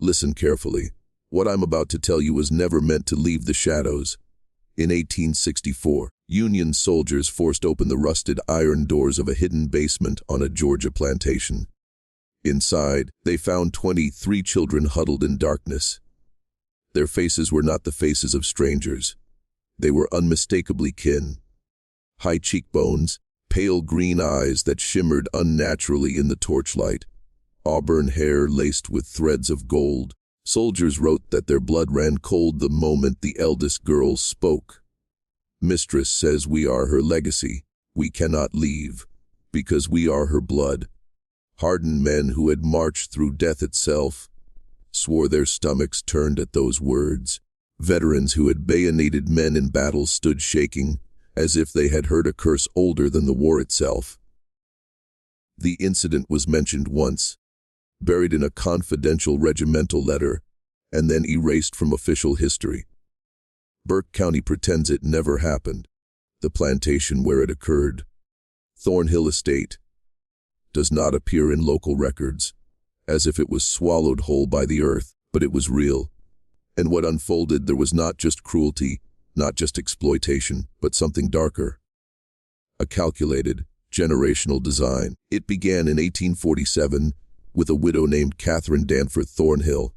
Listen carefully. What I'm about to tell you was never meant to leave the shadows. In 1864, Union soldiers forced open the rusted iron doors of a hidden basement on a Georgia plantation. Inside, they found 23 children huddled in darkness. Their faces were not the faces of strangers. They were unmistakably kin. High cheekbones, pale green eyes that shimmered unnaturally in the torchlight, auburn hair laced with threads of gold. Soldiers wrote that their blood ran cold the moment the eldest girl spoke. Mistress says we are her legacy. We cannot leave, because we are her blood. Hardened men who had marched through death itself swore their stomachs turned at those words. Veterans who had bayoneted men in battle stood shaking, as if they had heard a curse older than the war itself. The incident was mentioned once, buried in a confidential regimental letter, and then erased from official history. Burke County pretends it never happened. The plantation where it occurred, Thornhill Estate, does not appear in local records, as if it was swallowed whole by the earth, but it was real. And what unfolded there was not just cruelty, not just exploitation, but something darker. A calculated, generational design. It began in 1847 with a widow named Catherine Danforth Thornhill.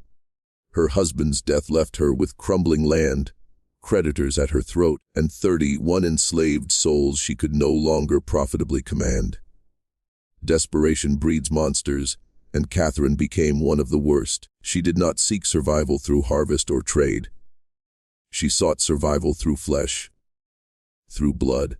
Her husband's death left her with crumbling land, creditors at her throat, and 31 enslaved souls she could no longer profitably command. Desperation breeds monsters, and Catherine became one of the worst. She did not seek survival through harvest or trade. She sought survival through flesh, through blood,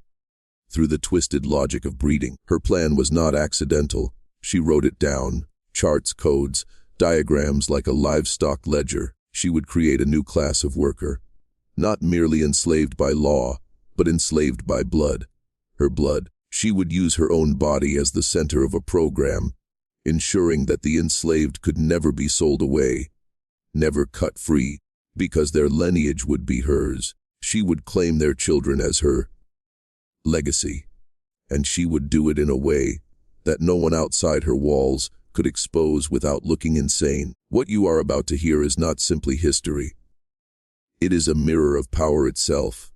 through the twisted logic of breeding. Her plan was not accidental. She wrote it down, charts, codes, diagrams like a livestock ledger. She would create a new class of worker, not merely enslaved by law, but enslaved by blood. Her blood. She would use her own body as the center of a program, ensuring that the enslaved could never be sold away, never cut free, because their lineage would be hers. She would claim their children as her legacy, and she would do it in a way that no one outside her walls could expose without looking insane. What you are about to hear is not simply history. It is a mirror of power itself.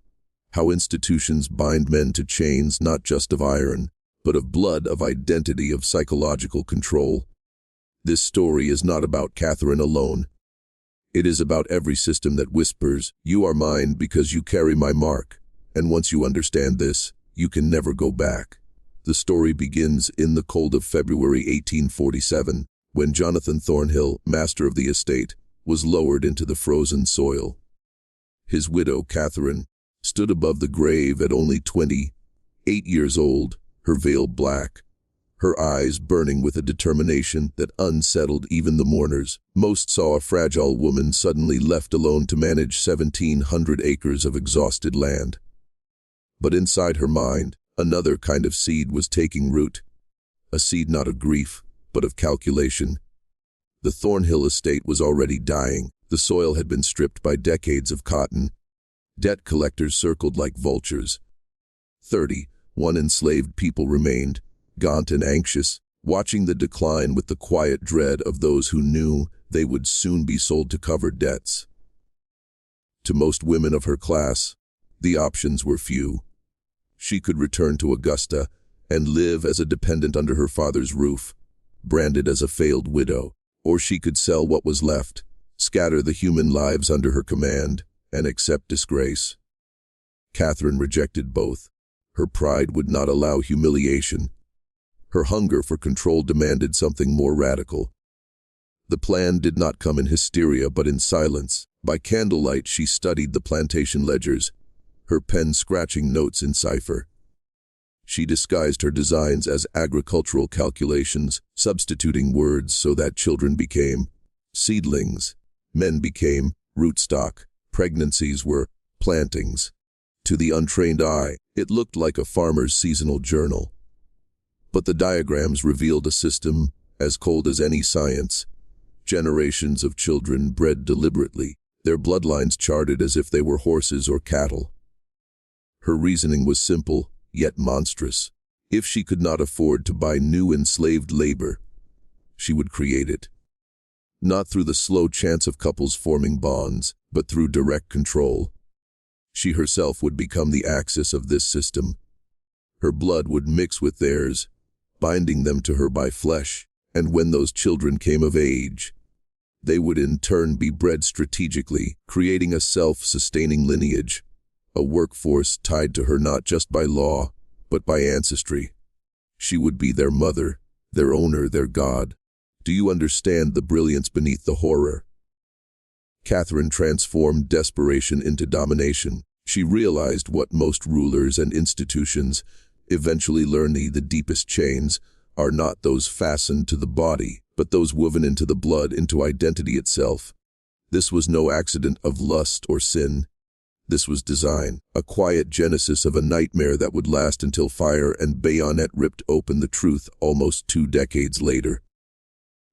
How institutions bind men to chains not just of iron, but of blood, of identity, of psychological control. This story is not about Catherine alone. It is about every system that whispers, "You are mine because you carry my mark," and once you understand this, you can never go back. The story begins in the cold of February 1847, when Jonathan Thornhill, master of the estate, was lowered into the frozen soil. His widow, Catherine, stood above the grave at only 28 years old, her veil black, her eyes burning with a determination that unsettled even the mourners. Most saw a fragile woman suddenly left alone to manage 1,700 acres of exhausted land. But inside her mind, another kind of seed was taking root, a seed not of grief, but of calculation. The Thornhill estate was already dying. The soil had been stripped by decades of cotton. Debt collectors circled like vultures. 31 enslaved people remained, gaunt and anxious, watching the decline with the quiet dread of those who knew they would soon be sold to cover debts. To most women of her class, the options were few. She could return to Augusta and live as a dependent under her father's roof, branded as a failed widow, or she could sell what was left, scatter the human lives under her command, and accept disgrace. Catherine rejected both. Her pride would not allow humiliation. Her hunger for control demanded something more radical. The plan did not come in hysteria, but in silence. By candlelight she studied the plantation ledgers, her pen scratching notes in cipher. She disguised her designs as agricultural calculations, substituting words so that children became seedlings, men became rootstock, pregnancies were plantings. To the untrained eye, it looked like a farmer's seasonal journal. But the diagrams revealed a system as cold as any science. Generations of children bred deliberately, their bloodlines charted as if they were horses or cattle. Her reasoning was simple, yet monstrous. If she could not afford to buy new enslaved labor, she would create it. not through the slow chance of couples forming bonds, but through direct control. She herself would become the axis of this system. Her blood would mix with theirs, binding them to her by flesh, and when those children came of age, they would in turn be bred strategically, creating a self-sustaining lineage, a workforce tied to her not just by law, but by ancestry. She would be their mother, their owner, their god. Do you understand the brilliance beneath the horror? Catherine transformed desperation into domination. She realized what most rulers and institutions eventually learn: the deepest chains are not those fastened to the body, but those woven into the blood, into identity itself. This was no accident of lust or sin. This was design, a quiet genesis of a nightmare that would last until fire and bayonet ripped open the truth almost 2 decades later.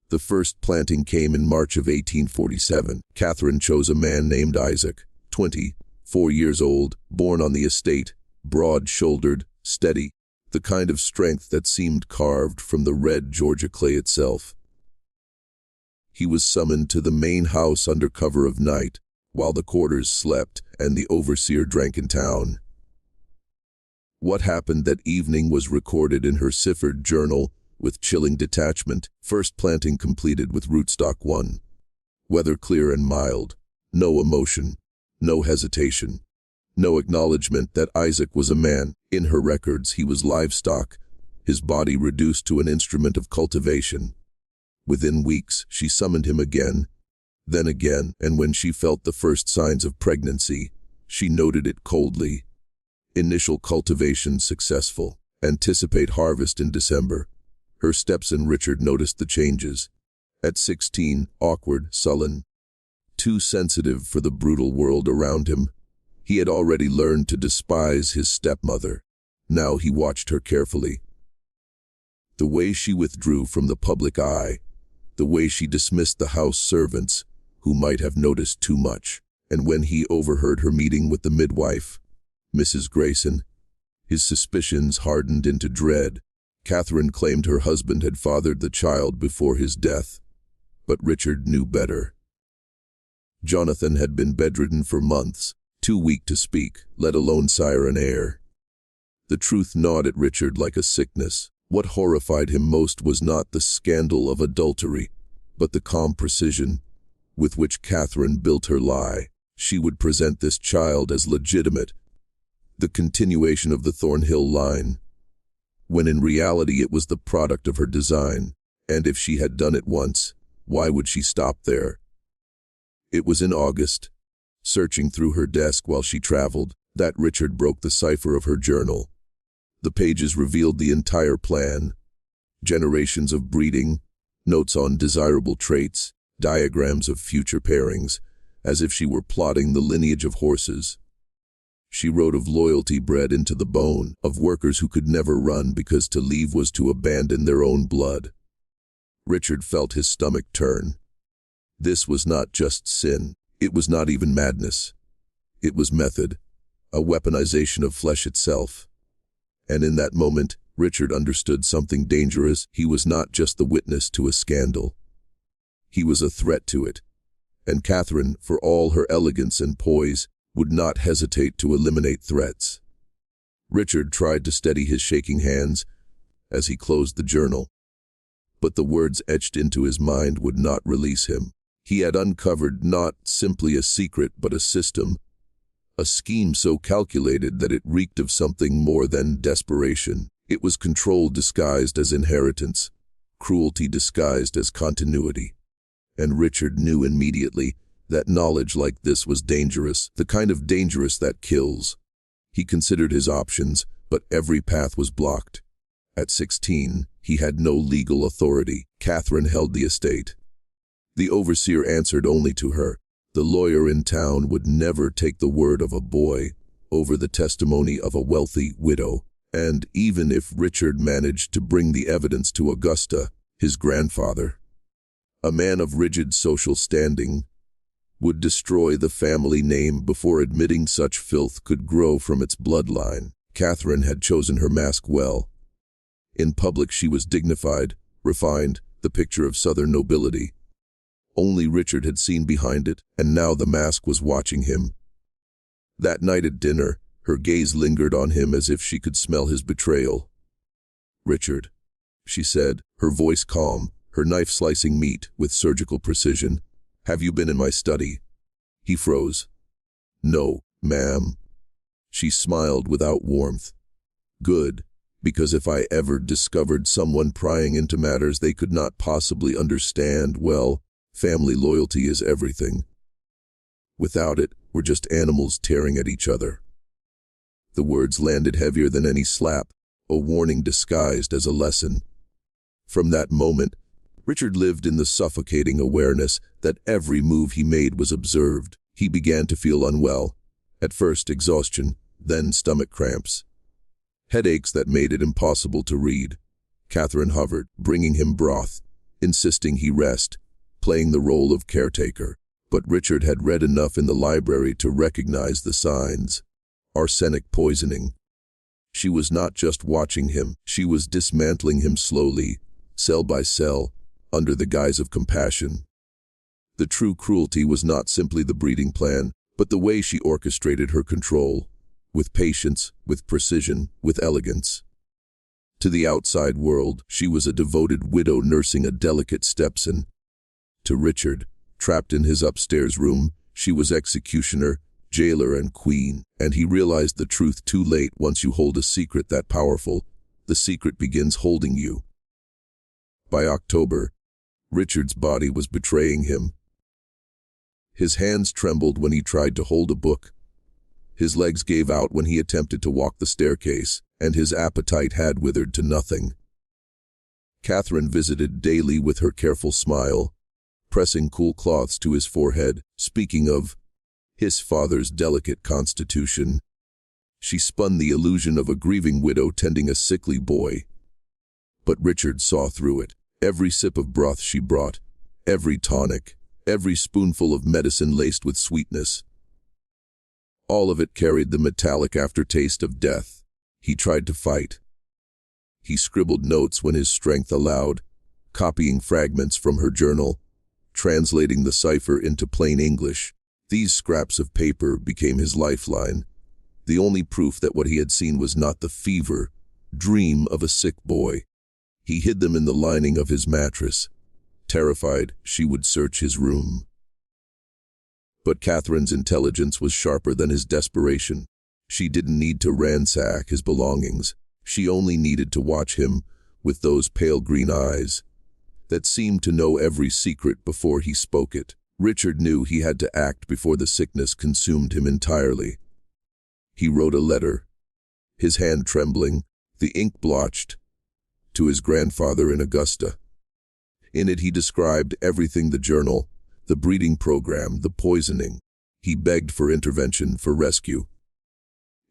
The first planting came in March of 1847. Catherine chose a man named Isaac, 24 years old, born on the estate, broad-shouldered, steady, the kind of strength that seemed carved from the red Georgia clay itself. He was summoned to the main house under cover of night, while the quarters slept and the overseer drank in town. What happened that evening was recorded in her ciphered journal with chilling detachment. First planting completed with rootstock 1. Weather clear and mild. No emotion. No hesitation. No acknowledgement that Isaac was a man. In her records, he was livestock, his body reduced to an instrument of cultivation. Within weeks, she summoned him again, then again, and when she felt the first signs of pregnancy, she noted it coldly. Initial cultivation successful. Anticipate harvest in December. Her stepson Richard noticed the changes. At 16, awkward, sullen, too sensitive for the brutal world around him. He had already learned to despise his stepmother. Now he watched her carefully. The way she withdrew from the public eye, the way she dismissed the house servants, who might have noticed too much, and when he overheard her meeting with the midwife, Mrs. Grayson, his suspicions hardened into dread. Catherine claimed her husband had fathered the child before his death, but Richard knew better. Jonathan had been bedridden for months, too weak to speak, let alone sire an heir. The truth gnawed at Richard like a sickness. What horrified him most was not the scandal of adultery, but the calm precision with which Catherine built her lie. She would present this child as legitimate, the continuation of the Thornhill line, when in reality it was the product of her design, and if she had done it once, why would she stop there? It was in August, searching through her desk while she traveled, that Richard broke the cipher of her journal. The pages revealed the entire plan: generations of breeding, notes on desirable traits, diagrams of future pairings, as if she were plotting the lineage of horses. She wrote of loyalty bred into the bone, of workers who could never run because to leave was to abandon their own blood. Richard felt his stomach turn. This was not just sin. It was not even madness. It was method, a weaponization of flesh itself. And in that moment, Richard understood something dangerous. He was not just the witness to a scandal. He was a threat to it. And Catherine, for all her elegance and poise, would not hesitate to eliminate threats. Richard tried to steady his shaking hands as he closed the journal, but the words etched into his mind would not release him. He had uncovered not simply a secret but a system, a scheme so calculated that it reeked of something more than desperation. It was control disguised as inheritance, cruelty disguised as continuity. And Richard knew immediately that knowledge like this was dangerous, the kind of dangerous that kills. He considered his options, but every path was blocked. At 16, he had no legal authority. Catherine held the estate. The overseer answered only to her. The lawyer in town would never take the word of a boy over the testimony of a wealthy widow. And even if Richard managed to bring the evidence to Augusta, his grandfather, a man of rigid social standing, would destroy the family name before admitting such filth could grow from its bloodline. Catherine had chosen her mask well. In public she was dignified, refined, the picture of Southern nobility. Only Richard had seen behind it, and now the mask was watching him. That night at dinner, her gaze lingered on him as if she could smell his betrayal. "Richard," she said, her voice calm, her knife slicing meat with surgical precision. "Have you been in my study?" He froze. "No, ma'am." She smiled without warmth. "Good, because if I ever discovered someone prying into matters they could not possibly understand, well, family loyalty is everything. Without it, we're just animals tearing at each other." The words landed heavier than any slap, a warning disguised as a lesson. From that moment, Richard lived in the suffocating awareness that every move he made was observed. He began to feel unwell. At first exhaustion, then stomach cramps. Headaches that made it impossible to read. Catherine hovered, bringing him broth, insisting he rest, playing the role of caretaker. But Richard had read enough in the library to recognize the signs. Arsenic poisoning. She was not just watching him, she was dismantling him slowly, cell by cell, under the guise of compassion. The true cruelty was not simply the breeding plan, but the way she orchestrated her control, with patience, with precision, with elegance. To the outside world, she was a devoted widow nursing a delicate stepson. To Richard, trapped in his upstairs room, she was executioner, jailer, and queen, and he realized the truth too late. Once you hold a secret that powerful, the secret begins holding you. By October, Richard's body was betraying him. His hands trembled when he tried to hold a book. His legs gave out when he attempted to walk the staircase, and his appetite had withered to nothing. Catherine visited daily with her careful smile, pressing cool cloths to his forehead, speaking of his father's delicate constitution. She spun the illusion of a grieving widow tending a sickly boy. But Richard saw through it. Every sip of broth she brought, every tonic, every spoonful of medicine laced with sweetness. All of it carried the metallic aftertaste of death. He tried to fight. He scribbled notes when his strength allowed, copying fragments from her journal, translating the cipher into plain English. These scraps of paper became his lifeline, the only proof that what he had seen was not the fever dream of a sick boy. He hid them in the lining of his mattress, terrified she would search his room. But Catherine's intelligence was sharper than his desperation. She didn't need to ransack his belongings. She only needed to watch him with those pale green eyes that seemed to know every secret before he spoke it. Richard knew he had to act before the sickness consumed him entirely. He wrote a letter, his hand trembling, the ink blotched, to his grandfather in Augusta. In it he described everything: the journal, the breeding program, the poisoning. He begged for intervention, for rescue.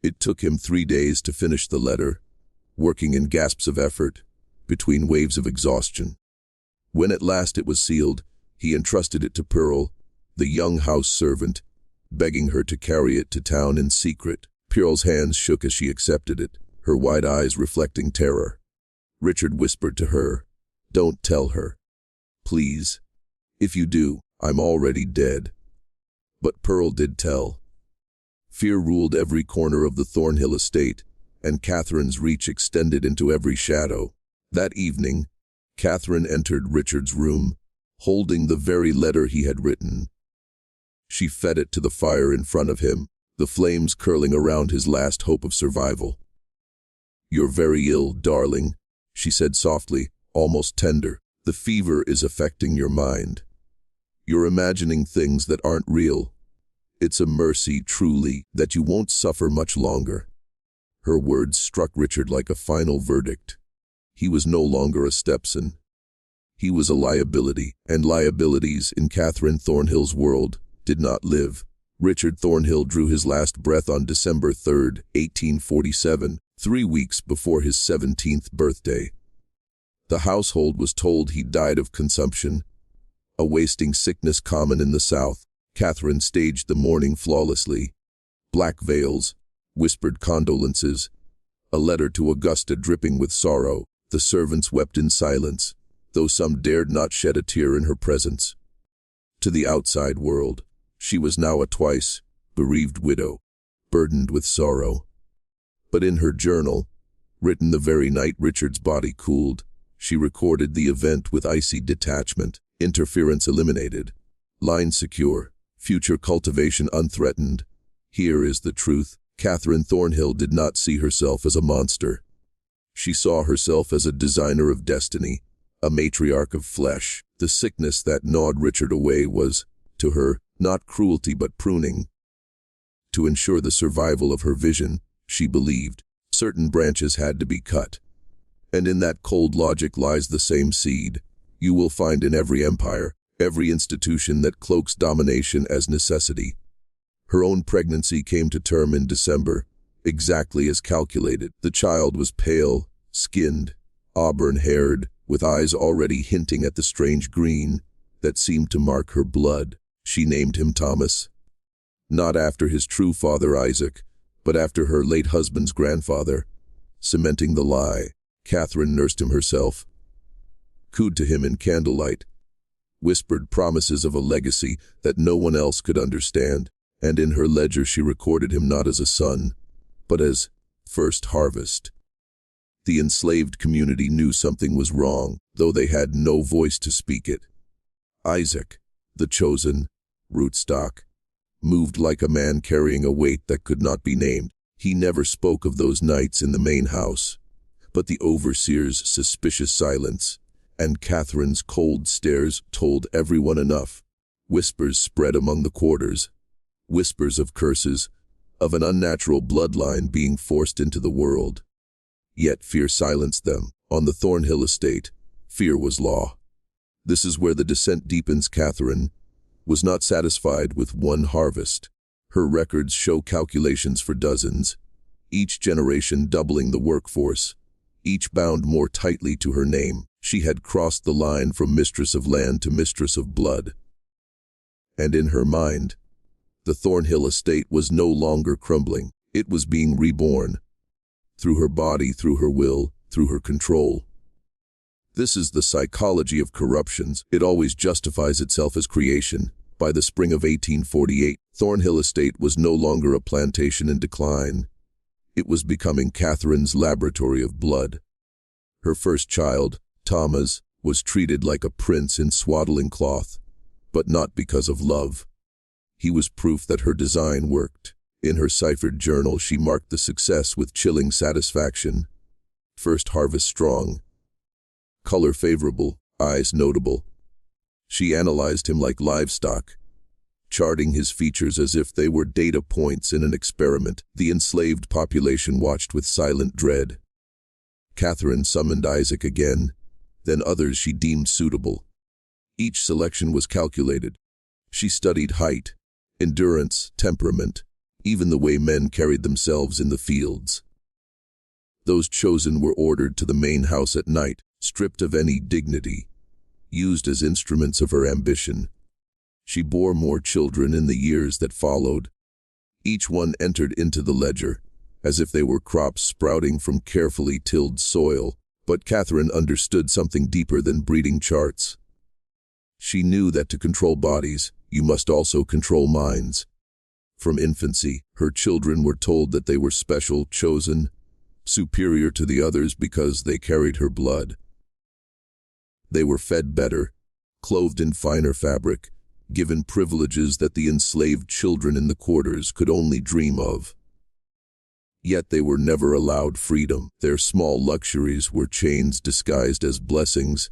It took him 3 days to finish the letter, working in gasps of effort, between waves of exhaustion. When at last it was sealed, he entrusted it to Pearl, the young house servant, begging her to carry it to town in secret. Pearl's hands shook as she accepted it, her wide eyes reflecting terror. Richard whispered to her, "Don't tell her. Please. If you do, I'm already dead." But Pearl did tell. Fear ruled every corner of the Thornhill estate, and Catherine's reach extended into every shadow. That evening, Catherine entered Richard's room, holding the very letter he had written. She fed it to the fire in front of him, the flames curling around his last hope of survival. "You're very ill, darling," she said softly, almost tender. "The fever is affecting your mind. You're imagining things that aren't real. It's a mercy, truly, that you won't suffer much longer." Her words struck Richard like a final verdict. He was no longer a stepson. He was a liability, and liabilities in Catherine Thornhill's world did not live. Richard Thornhill drew his last breath on December 3rd, 1847, 3 weeks before his 17th birthday. The household was told he died of consumption, a wasting sickness common in the South. Catherine staged the mourning flawlessly. Black veils, whispered condolences, a letter to Augusta dripping with sorrow. The servants wept in silence, though some dared not shed a tear in her presence. To the outside world, she was now a twice bereaved widow, burdened with sorrow. But in her journal, written the very night Richard's body cooled, she recorded the event with icy detachment, interference eliminated, line secure, future cultivation unthreatened. Here is the truth. Catherine Thornhill did not see herself as a monster. She saw herself as a designer of destiny, a matriarch of flesh. The sickness that gnawed Richard away was, to her, not cruelty but pruning. To ensure the survival of her vision, she believed, certain branches had to be cut. And in that cold logic lies the same seed you will find in every empire, every institution that cloaks domination as necessity. Her own pregnancy came to term in December, exactly as calculated. The child was pale, skinned, auburn-haired, with eyes already hinting at the strange green that seemed to mark her blood. She named him Thomas. Not after his true father Isaac, but after her late husband's grandfather. Cementing the lie, Catherine nursed him herself, cooed to him in candlelight, whispered promises of a legacy that no one else could understand, and in her ledger she recorded him not as a son, but as first harvest. The enslaved community knew something was wrong, though they had no voice to speak it. Isaac, the chosen, rootstock, moved like a man carrying a weight that could not be named. He never spoke of those nights in the main house, but the overseer's suspicious silence and Catherine's cold stares told everyone enough. Whispers spread among the quarters, whispers of curses, of an unnatural bloodline being forced into the world. Yet fear silenced them. On the Thornhill estate, fear was law. This is where the descent deepens. Catherine was not satisfied with one harvest. Her records show calculations for dozens, each generation doubling the workforce, each bound more tightly to her name. She had crossed the line from mistress of land to mistress of blood. And in her mind, the Thornhill estate was no longer crumbling. It was being reborn. Through her body, through her will, through her control. This is the psychology of corruptions. It always justifies itself as creation. By the spring of 1848, Thornhill Estate was no longer a plantation in decline. It was becoming Catherine's laboratory of blood. Her first child, Thomas, was treated like a prince in swaddling cloth, but not because of love. He was proof that her design worked. In her ciphered journal, she marked the success with chilling satisfaction. First harvest strong. Color favorable, eyes notable. She analyzed him like livestock, charting his features as if they were data points in an experiment. The enslaved population watched with silent dread. Catherine summoned Isaac again, then others she deemed suitable. Each selection was calculated. She studied height, endurance, temperament, even the way men carried themselves in the fields. Those chosen were ordered to the main house at night, stripped of any dignity, used as instruments of her ambition. She bore more children in the years that followed. Each one entered into the ledger, as if they were crops sprouting from carefully tilled soil. But Catherine understood something deeper than breeding charts. She knew that to control bodies, you must also control minds. From infancy, her children were told that they were special, chosen, superior to the others because they carried her blood. They were fed better, clothed in finer fabric, given privileges that the enslaved children in the quarters could only dream of. Yet they were never allowed freedom. Their small luxuries were chains disguised as blessings,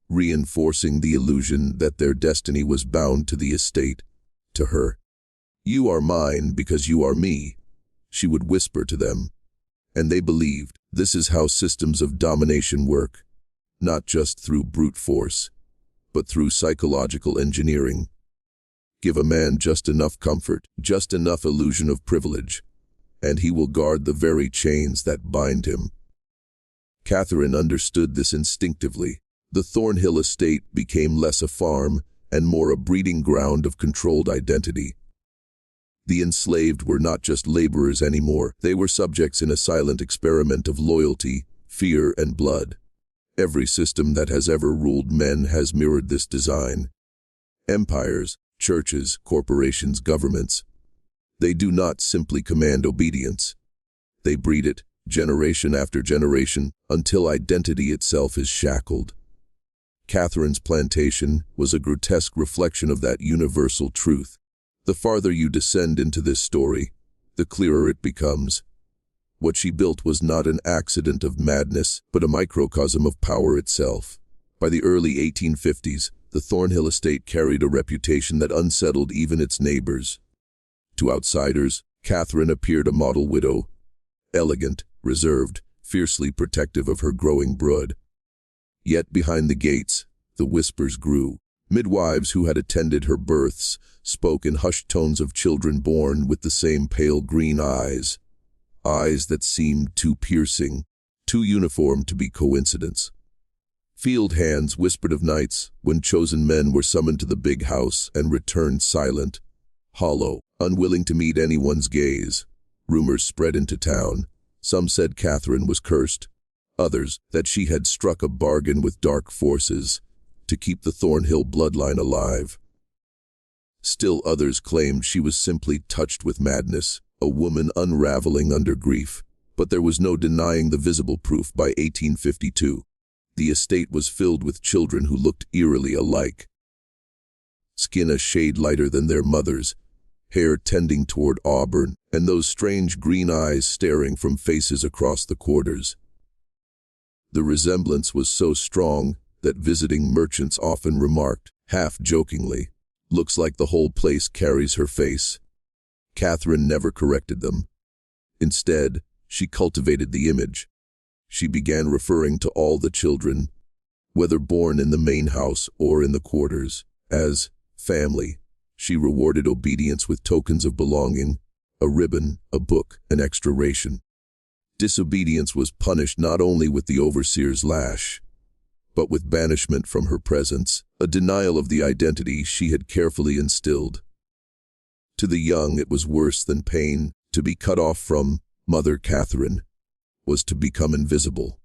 reinforcing the illusion that their destiny was bound to the estate, to her. "You are mine because you are me," she would whisper to them. And they believed. This is how systems of domination work, not just through brute force, but through psychological engineering. Give a man just enough comfort, just enough illusion of privilege, and he will guard the very chains that bind him. Catherine understood this instinctively. The Thornhill estate became less a farm and more a breeding ground of controlled identity. The enslaved were not just laborers anymore. They were subjects in a silent experiment of loyalty, fear, and blood. Every system that has ever ruled men has mirrored this design. Empires, churches, corporations, governments. They do not simply command obedience. They breed it, generation after generation, until identity itself is shackled. Catherine's Plantation was a grotesque reflection of that universal truth. The farther you descend into this story, the clearer it becomes. What she built was not an accident of madness, but a microcosm of power itself. By the early 1850s, the Thornhill estate carried a reputation that unsettled even its neighbors. To outsiders, Catherine appeared a model widow, elegant, reserved, fiercely protective of her growing brood. Yet behind the gates, the whispers grew. Midwives who had attended her births spoke in hushed tones of children born with the same pale green eyes that seemed too piercing, too uniform to be coincidence. Field hands whispered of nights when chosen men were summoned to the big house and returned silent, hollow, unwilling to meet anyone's gaze. Rumors spread into town. Some said Catherine was cursed, others that she had struck a bargain with dark forces to keep the Thornhill bloodline alive. Still others claimed she was simply touched with madness, a woman unraveling under grief. But there was no denying the visible proof. By 1852, the estate was filled with children who looked eerily alike. Skin a shade lighter than their mother's, hair tending toward auburn, and those strange green eyes staring from faces across the quarters. The resemblance was so strong that visiting merchants often remarked, half-jokingly, "Looks like the whole place carries her face." Catherine never corrected them. Instead, she cultivated the image. She began referring to all the children, whether born in the main house or in the quarters, as family. She rewarded obedience with tokens of belonging, a ribbon, a book, an extra ration. Disobedience was punished not only with the overseer's lash, but with banishment from her presence, a denial of the identity she had carefully instilled. To the young it was worse than pain. To be cut off from Mother Catherine was to become invisible.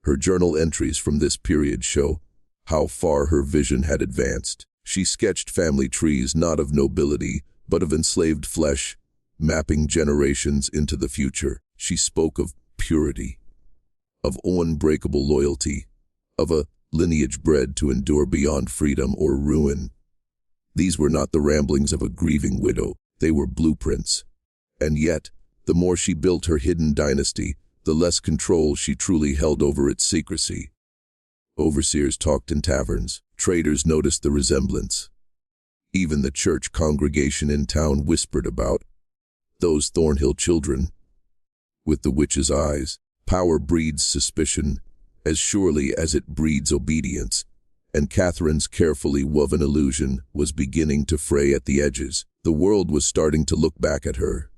Her journal entries from this period show how far her vision had advanced. She sketched family trees not of nobility, but of enslaved flesh, mapping generations into the future. She spoke of purity, of unbreakable loyalty, of a lineage bred to endure beyond freedom or ruin. These were not the ramblings of a grieving widow, they were blueprints. And yet, the more she built her hidden dynasty, the less control she truly held over its secrecy. Overseers talked in taverns, traders noticed the resemblance. Even the church congregation in town whispered about those Thornhill children. With the witch's eyes, power breeds suspicion, as surely as it breeds obedience, and Catherine's carefully woven illusion was beginning to fray at the edges. The world was starting to look back at her,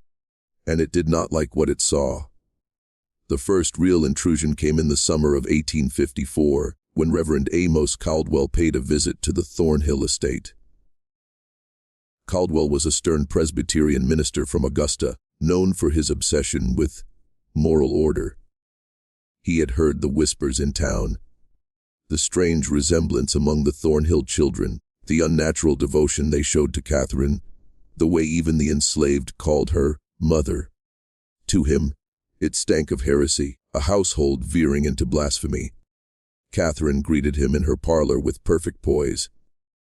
and it did not like what it saw. The first real intrusion came in the summer of 1854, when Reverend Amos Caldwell paid a visit to the Thornhill estate. Caldwell was a stern Presbyterian minister from Augusta, known for his obsession with moral order. He had heard the whispers in town, the strange resemblance among the Thornhill children, the unnatural devotion they showed to Catherine, the way even the enslaved called her mother. To him, it stank of heresy, a household veering into blasphemy. Catherine greeted him in her parlor with perfect poise.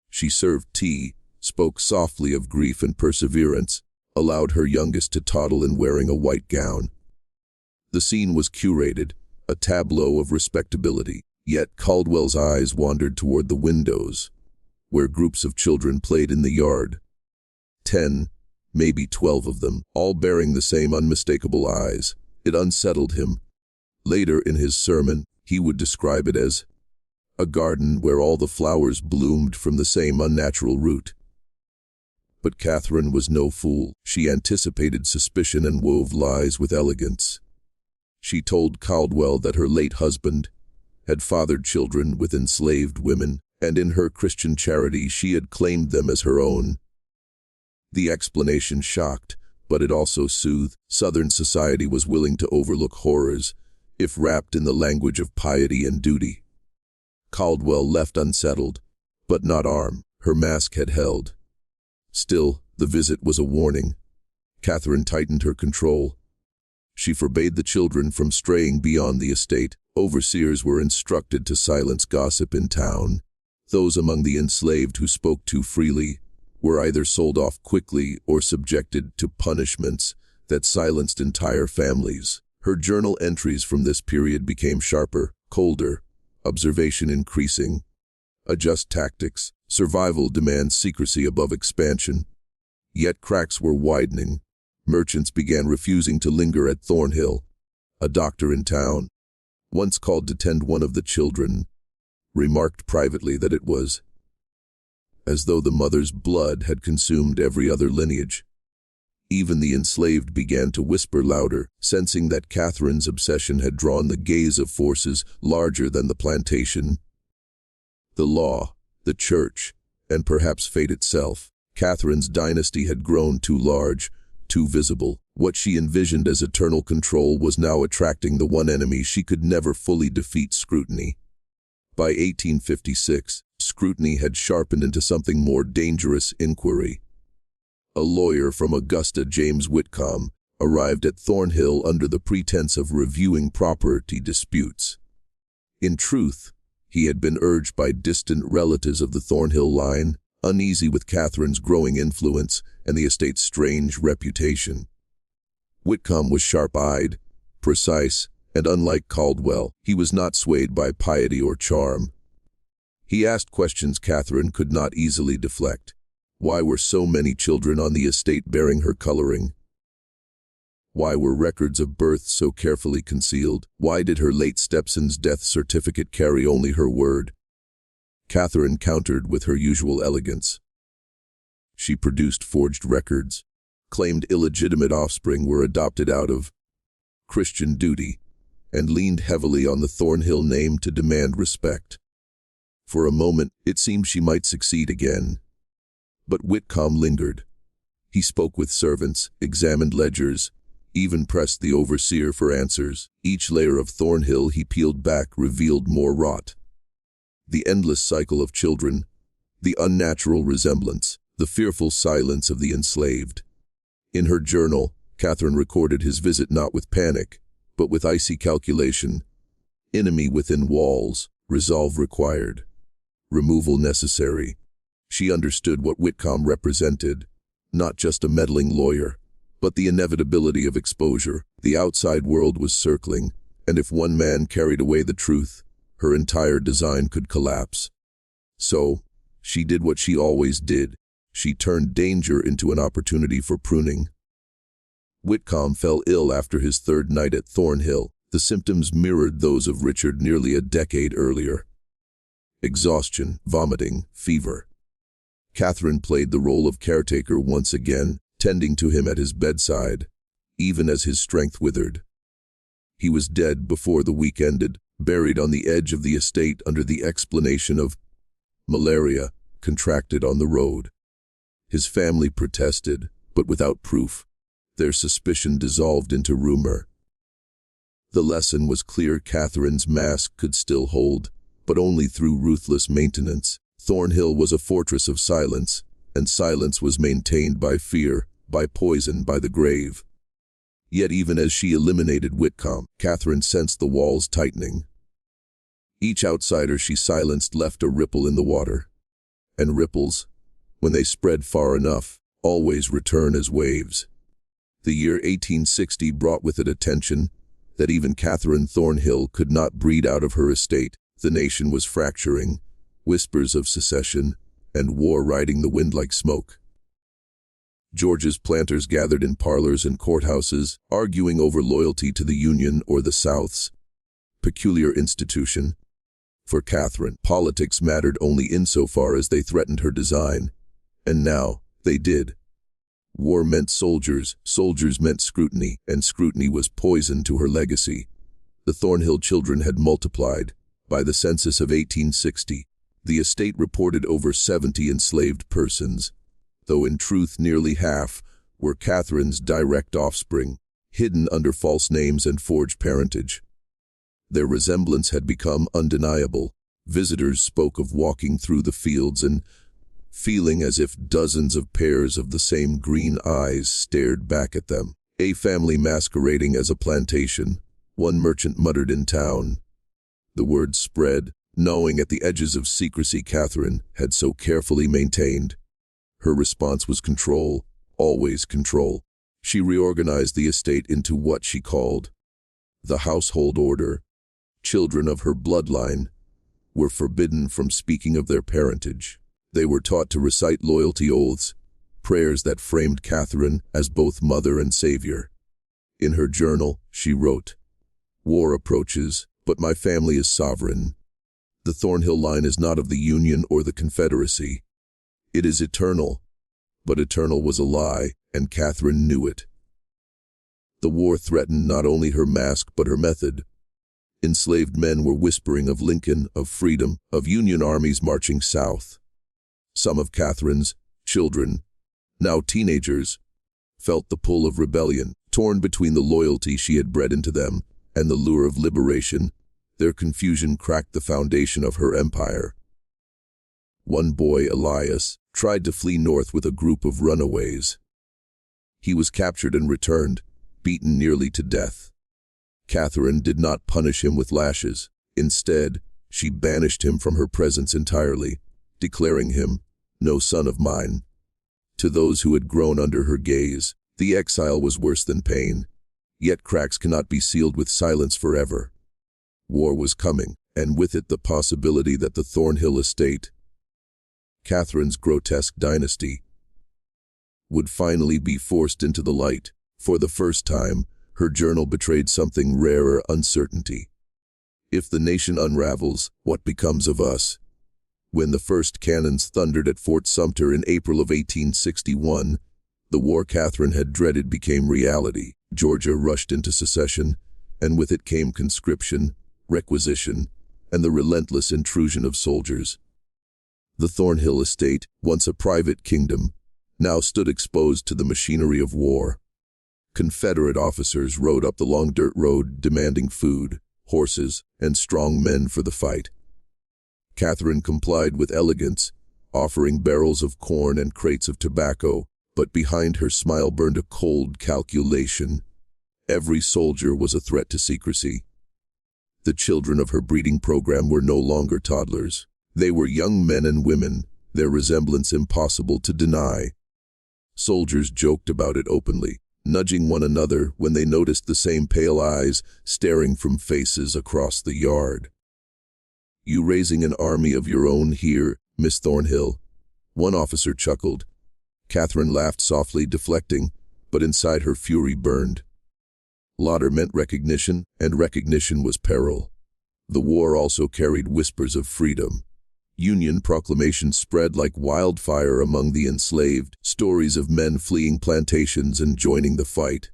She served tea, spoke softly of grief and perseverance, allowed her youngest to toddle in wearing a white gown. The scene was curated, a tableau of respectability, yet Caldwell's eyes wandered toward the windows, where groups of children played in the yard. 10, maybe 12 of them, all bearing the same unmistakable eyes. It unsettled him. Later in his sermon, he would describe it as a garden where all the flowers bloomed from the same unnatural root. But Catherine was no fool. She anticipated suspicion and wove lies with elegance. She told Caldwell that her late husband had fathered children with enslaved women, and in her Christian charity she had claimed them as her own. The explanation shocked, but it also soothed. Southern society was willing to overlook horrors, if wrapped in the language of piety and duty. Caldwell left unsettled, but not armed. Her mask had held. Still, the visit was a warning. Catherine tightened her control. She forbade the children from straying beyond the estate. Overseers were instructed to silence gossip in town. Those among the enslaved who spoke too freely were either sold off quickly or subjected to punishments that silenced entire families. Her journal entries from this period became sharper, colder, observation increasing. Adjust tactics. Survival demands secrecy above expansion. Yet cracks were widening. Merchants began refusing to linger at Thornhill. A doctor in town, once called to tend one of the children, remarked privately that it was as though the mother's blood had consumed every other lineage. Even the enslaved began to whisper louder, sensing that Catherine's obsession had drawn the gaze of forces larger than the plantation. The law, the church, and perhaps fate itself. Catherine's dynasty had grown too large, too visible. What she envisioned as eternal control was now attracting the one enemy she could never fully defeat: scrutiny. By 1856, scrutiny had sharpened into something more dangerous: inquiry. A lawyer from Augusta, James Whitcomb, arrived at Thornhill under the pretense of reviewing property disputes. In truth, he had been urged by distant relatives of the Thornhill line, uneasy with Catherine's growing influence and the estate's strange reputation. Whitcomb was sharp-eyed, precise, and unlike Caldwell, he was not swayed by piety or charm. He asked questions Catherine could not easily deflect. Why were so many children on the estate bearing her coloring? Why were records of birth so carefully concealed? Why did her late stepson's death certificate carry only her word? Catherine countered with her usual elegance. She produced forged records, claimed illegitimate offspring were adopted out of Christian duty, and leaned heavily on the Thornhill name to demand respect. For a moment, it seemed she might succeed again. But Whitcomb lingered. He spoke with servants, examined ledgers, even pressed the overseer for answers. Each layer of Thornhill he peeled back revealed more rot. The endless cycle of children, the unnatural resemblance, the fearful silence of the enslaved. In her journal, Catherine recorded his visit not with panic, but with icy calculation. Enemy within walls, resolve required. Removal necessary. She understood what Whitcomb represented, not just a meddling lawyer, but the inevitability of exposure. The outside world was circling, and if one man carried away the truth, her entire design could collapse. So, she did what she always did. She turned danger into an opportunity for pruning. Whitcomb fell ill after his third night at Thornhill. The symptoms mirrored those of Richard nearly a decade earlier. Exhaustion, vomiting, fever. Catherine played the role of caretaker once again, tending to him at his bedside, even as his strength withered. He was dead before the week ended, buried on the edge of the estate under the explanation of malaria contracted on the road. His family protested, but without proof. Their suspicion dissolved into rumor. The lesson was clear: Catherine's mask could still hold, but only through ruthless maintenance. Thornhill was a fortress of silence, and silence was maintained by fear, by poison, by the grave. Yet even as she eliminated Whitcomb, Catherine sensed the walls tightening. Each outsider she silenced left a ripple in the water. And ripples, when they spread far enough, always return as waves. The year 1860 brought with it a tension that even Catherine Thornhill could not breed out of her estate. The nation was fracturing, whispers of secession and war riding the wind like smoke. Georgia's planters gathered in parlors and courthouses, arguing over loyalty to the Union or the South's peculiar institution. For Catherine, politics mattered only insofar as they threatened her design. And now, they did. War meant soldiers, soldiers meant scrutiny, and scrutiny was poison to her legacy. The Thornhill children had multiplied. By the census of 1860, the estate reported over 70 enslaved persons, though in truth nearly half were Catherine's direct offspring, hidden under false names and forged parentage. Their resemblance had become undeniable. Visitors spoke of walking through the fields and feeling as if dozens of pairs of the same green eyes stared back at them. A family masquerading as a plantation, one merchant muttered in town. The word spread, gnawing at the edges of secrecy Catherine had so carefully maintained. Her response was control, always control. She reorganized the estate into what she called the household order. Children of her bloodline were forbidden from speaking of their parentage. They were taught to recite loyalty oaths, prayers that framed Catherine as both mother and savior. In her journal, she wrote, "War approaches, but my family is sovereign. The Thornhill line is not of the Union or the Confederacy. It is eternal." But eternal was a lie, and Catherine knew it. The war threatened not only her mask but her method. Enslaved men were whispering of Lincoln, of freedom, of Union armies marching south. Some of Catherine's children, now teenagers, felt the pull of rebellion. Torn between the loyalty she had bred into them and the lure of liberation, their confusion cracked the foundation of her empire. One boy, Elias, tried to flee north with a group of runaways. He was captured and returned, beaten nearly to death. Catherine did not punish him with lashes. Instead, she banished him from her presence entirely, declaring him no son of mine. To those who had grown under her gaze, the exile was worse than pain. Yet cracks cannot be sealed with silence forever. War was coming, and with it the possibility that the Thornhill estate, Catherine's grotesque dynasty, would finally be forced into the light. For the first time, her journal betrayed something rarer: uncertainty. If the nation unravels, what becomes of us? When the first cannons thundered at Fort Sumter in April of 1861, the war Catherine had dreaded became reality. Georgia rushed into secession, and with it came conscription, requisition, and the relentless intrusion of soldiers. The Thornhill estate, once a private kingdom, now stood exposed to the machinery of war. Confederate officers rode up the long dirt road demanding food, horses, and strong men for the fight. Catherine complied with elegance, offering barrels of corn and crates of tobacco, but behind her smile burned a cold calculation. Every soldier was a threat to secrecy. The children of her breeding program were no longer toddlers. They were young men and women, their resemblance impossible to deny. Soldiers joked about it openly, nudging one another when they noticed the same pale eyes staring from faces across the yard. "You raising an army of your own here, Miss Thornhill?" One officer chuckled. Catherine laughed softly, deflecting, but inside her fury burned. Laughter meant recognition, and recognition was peril. The war also carried whispers of freedom. Union proclamations spread like wildfire among the enslaved, stories of men fleeing plantations and joining the fight.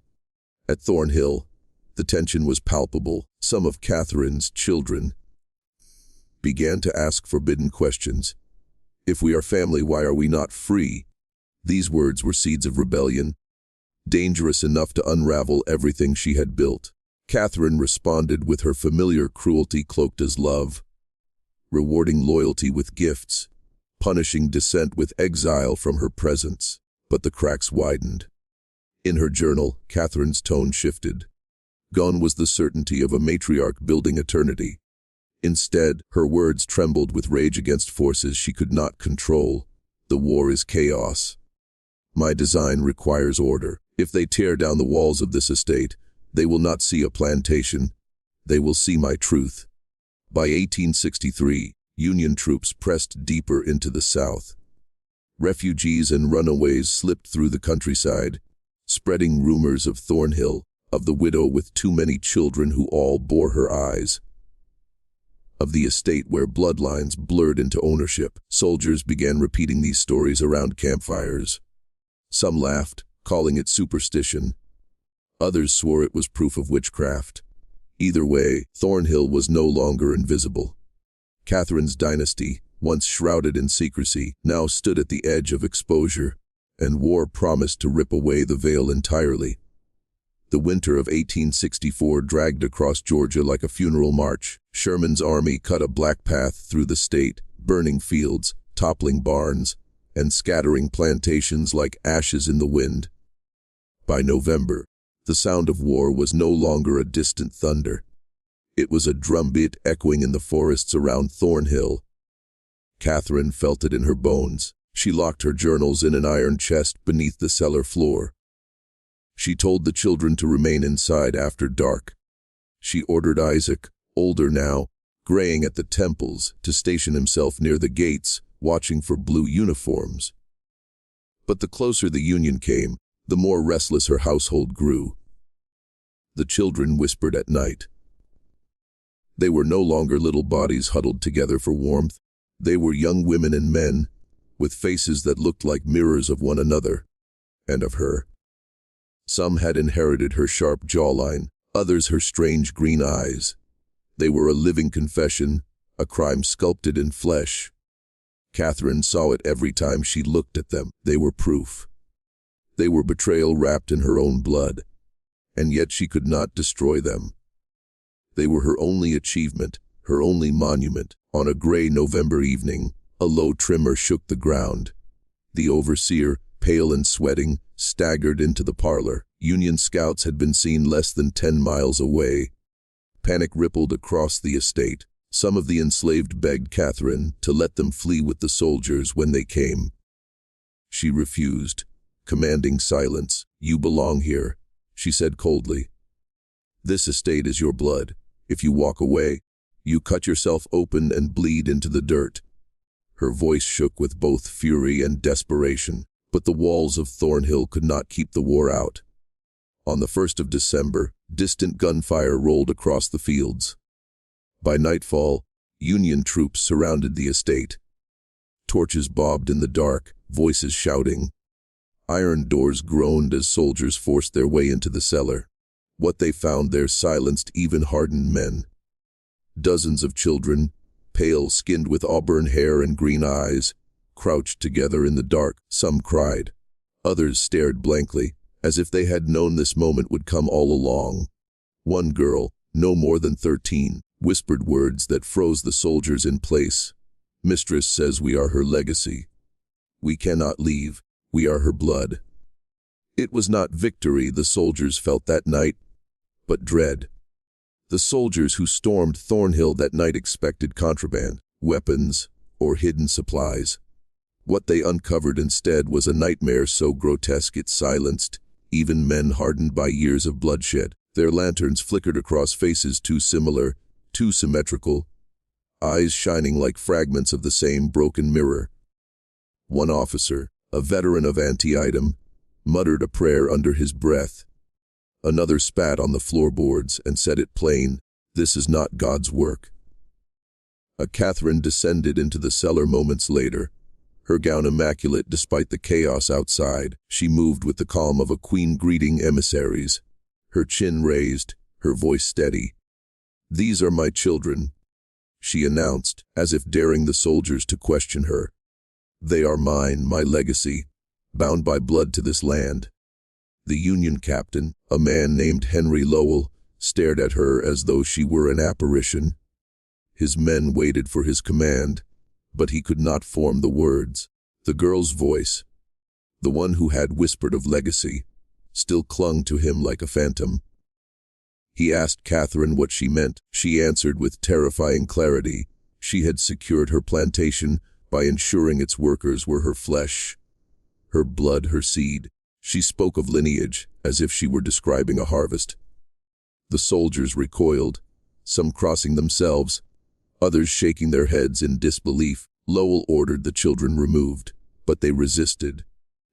At Thornhill, the tension was palpable. Some of Catherine's children began to ask forbidden questions. "If we are family, why are we not free?" These words were seeds of rebellion, dangerous enough to unravel everything she had built. Catherine responded with her familiar cruelty cloaked as love, rewarding loyalty with gifts, punishing dissent with exile from her presence. But the cracks widened. In her journal, Catherine's tone shifted. Gone was the certainty of a matriarch building eternity. Instead, her words trembled with rage against forces she could not control. "The war is chaos. My design requires order. If they tear down the walls of this estate, they will not see a plantation. They will see my truth." By 1863, Union troops pressed deeper into the South. Refugees and runaways slipped through the countryside, spreading rumors of Thornhill, of the widow with too many children who all bore her eyes, of the estate where bloodlines blurred into ownership. Soldiers began repeating these stories around campfires. Some laughed, calling it superstition. Others swore it was proof of witchcraft. Either way, Thornhill was no longer invisible. Catherine's dynasty, once shrouded in secrecy, now stood at the edge of exposure, and war promised to rip away the veil entirely. The winter of 1864 dragged across Georgia like a funeral march. Sherman's army cut a black path through the state, burning fields, toppling barns, and scattering plantations like ashes in the wind. By November, the sound of war was no longer a distant thunder. It was a drumbeat echoing in the forests around Thornhill. Catherine felt it in her bones. She locked her journals in an iron chest beneath the cellar floor. She told the children to remain inside after dark. She ordered Isaac, older now, graying at the temples, to station himself near the gates, watching for blue uniforms. But the closer the union came, the more restless her household grew. The children whispered at night. They were no longer little bodies huddled together for warmth. They were young women and men, with faces that looked like mirrors of one another, and of her. Some had inherited her sharp jawline, others her strange green eyes. They were a living confession, a crime sculpted in flesh. Catherine saw it every time she looked at them. They were proof. They were betrayal wrapped in her own blood, and yet she could not destroy them. They were her only achievement, her only monument. On a gray November evening, a low tremor shook the ground. The overseer, pale and sweating, staggered into the parlor. Union scouts had been seen less than 10 miles away. Panic rippled across the estate. Some of the enslaved begged Catherine to let them flee with the soldiers when they came. She refused, commanding silence. "You belong here," she said coldly. "This estate is your blood. If you walk away, you cut yourself open and bleed into the dirt." Her voice shook with both fury and desperation, but the walls of Thornhill could not keep the war out. On the 1st of December, distant gunfire rolled across the fields. By nightfall, Union troops surrounded the estate. Torches bobbed in the dark, voices shouting. Iron doors groaned as soldiers forced their way into the cellar. What they found there silenced even hardened men. Dozens of children, pale, skinned with auburn hair and green eyes, crouched together in the dark. Some cried. Others stared blankly, as if they had known this moment would come all along. One girl, no more than 13, whispered words that froze the soldiers in place. "Mistress says we are her legacy. We cannot leave. We are her blood." It was not victory the soldiers felt that night, but dread. The soldiers who stormed Thornhill that night expected contraband, weapons, or hidden supplies. What they uncovered instead was a nightmare so grotesque it silenced even men hardened by years of bloodshed. Their lanterns flickered across faces too similar, too symmetrical, eyes shining like fragments of the same broken mirror. One officer, a veteran of Antietam, muttered a prayer under his breath. Another spat on the floorboards and said it plain, "This is not God's work." Catherine descended into the cellar moments later, her gown immaculate despite the chaos outside. She moved with the calm of a queen greeting emissaries, her chin raised, her voice steady. "These are my children," she announced, as if daring the soldiers to question her. "They are mine, my legacy, bound by blood to this land." The Union captain, a man named Henry Lowell, stared at her as though she were an apparition. His men waited for his command, but he could not form the words. The girl's voice, the one who had whispered of legacy, still clung to him like a phantom. He asked Catherine what she meant. She answered with terrifying clarity. She had secured her plantation by ensuring its workers were her flesh, her blood, her seed. She spoke of lineage as if she were describing a harvest. The soldiers recoiled, some crossing themselves, others shaking their heads in disbelief. Lowell ordered the children removed, but they resisted.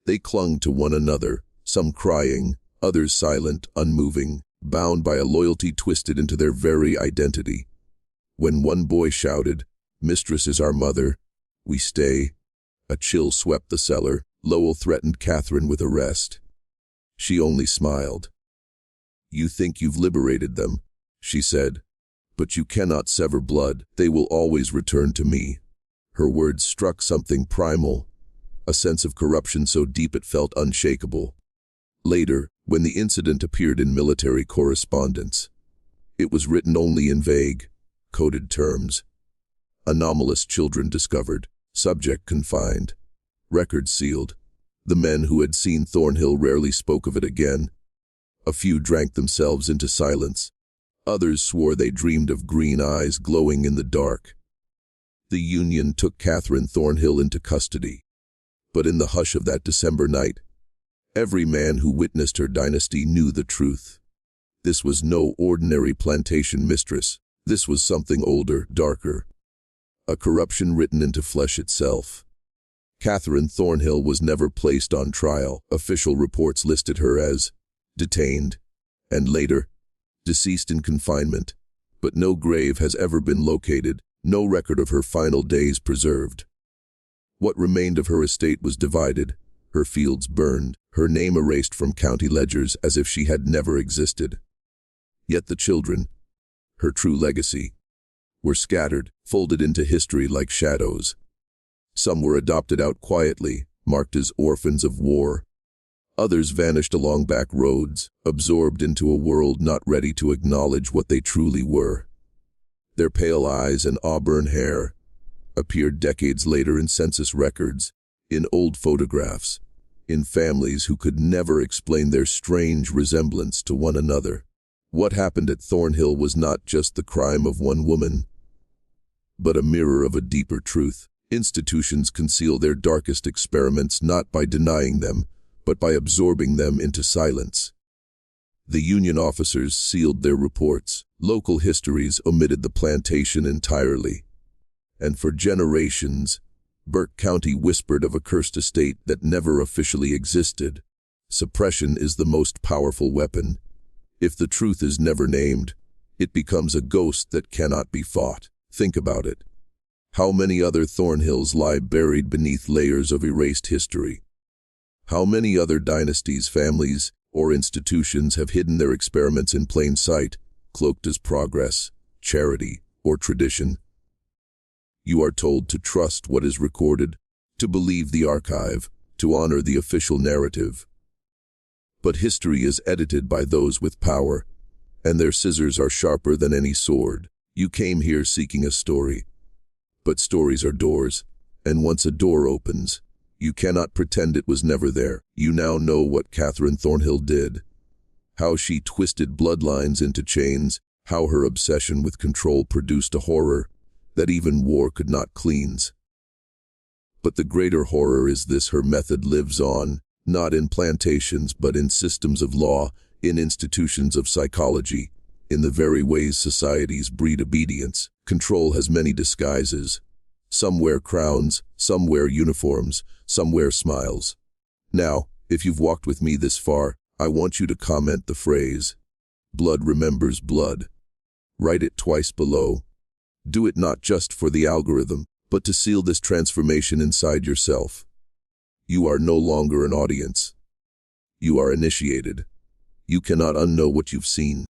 They clung to one another, some crying, others silent, unmoving, bound by a loyalty twisted into their very identity. When one boy shouted, "Mistress is our mother, we stay," a chill swept the cellar. Lowell threatened Catherine with arrest. She only smiled. "You think you've liberated them," she said, "but you cannot sever blood. They will always return to me." Her words struck something primal, a sense of corruption so deep it felt unshakable. Later, when the incident appeared in military correspondence, it was written only in vague, coded terms. Anomalous children discovered, subject confined, records sealed. The men who had seen Thornhill rarely spoke of it again. A few drank themselves into silence. Others swore they dreamed of green eyes glowing in the dark. The Union took Catherine Thornhill into custody. But in the hush of that December night, every man who witnessed her dynasty knew the truth. This was no ordinary plantation mistress. This was something older, darker. A corruption written into flesh itself. Catherine Thornhill was never placed on trial. Official reports listed her as detained, and later, deceased in confinement. But no grave has ever been located, no record of her final days preserved. What remained of her estate was divided, her fields burned, her name erased from county ledgers as if she had never existed. Yet the children, her true legacy, were scattered, folded into history like shadows. Some were adopted out quietly, marked as orphans of war. Others vanished along back roads, absorbed into a world not ready to acknowledge what they truly were. Their pale eyes and auburn hair appeared decades later in census records, in old photographs, in families who could never explain their strange resemblance to one another. What happened at Thornhill was not just the crime of one woman, but a mirror of a deeper truth. Institutions conceal their darkest experiments not by denying them, but by absorbing them into silence. The Union officers sealed their reports. Local histories omitted the plantation entirely. And for generations, Burke County whispered of a cursed estate that never officially existed. Suppression is the most powerful weapon. If the truth is never named, it becomes a ghost that cannot be fought. Think about it. How many other Thornhills lie buried beneath layers of erased history? How many other dynasties, families, or institutions have hidden their experiments in plain sight, cloaked as progress, charity, or tradition? You are told to trust what is recorded, to believe the archive, to honor the official narrative. But history is edited by those with power, and their scissors are sharper than any sword. You came here seeking a story. But stories are doors, and once a door opens, you cannot pretend it was never there. You now know what Catherine Thornhill did, how she twisted bloodlines into chains, how her obsession with control produced a horror that even war could not cleanse. But the greater horror is this: her method lives on, not in plantations but in systems of law, in institutions of psychology, in the very ways societies breed obedience. Control has many disguises. Some wear crowns, some wear uniforms, some wear smiles. Now, if you've walked with me this far, I want you to comment the phrase, "Blood remembers blood." Write it twice below. Do it not just for the algorithm, but to seal this transformation inside yourself. You are no longer an audience. You are initiated. You cannot unknow what you've seen.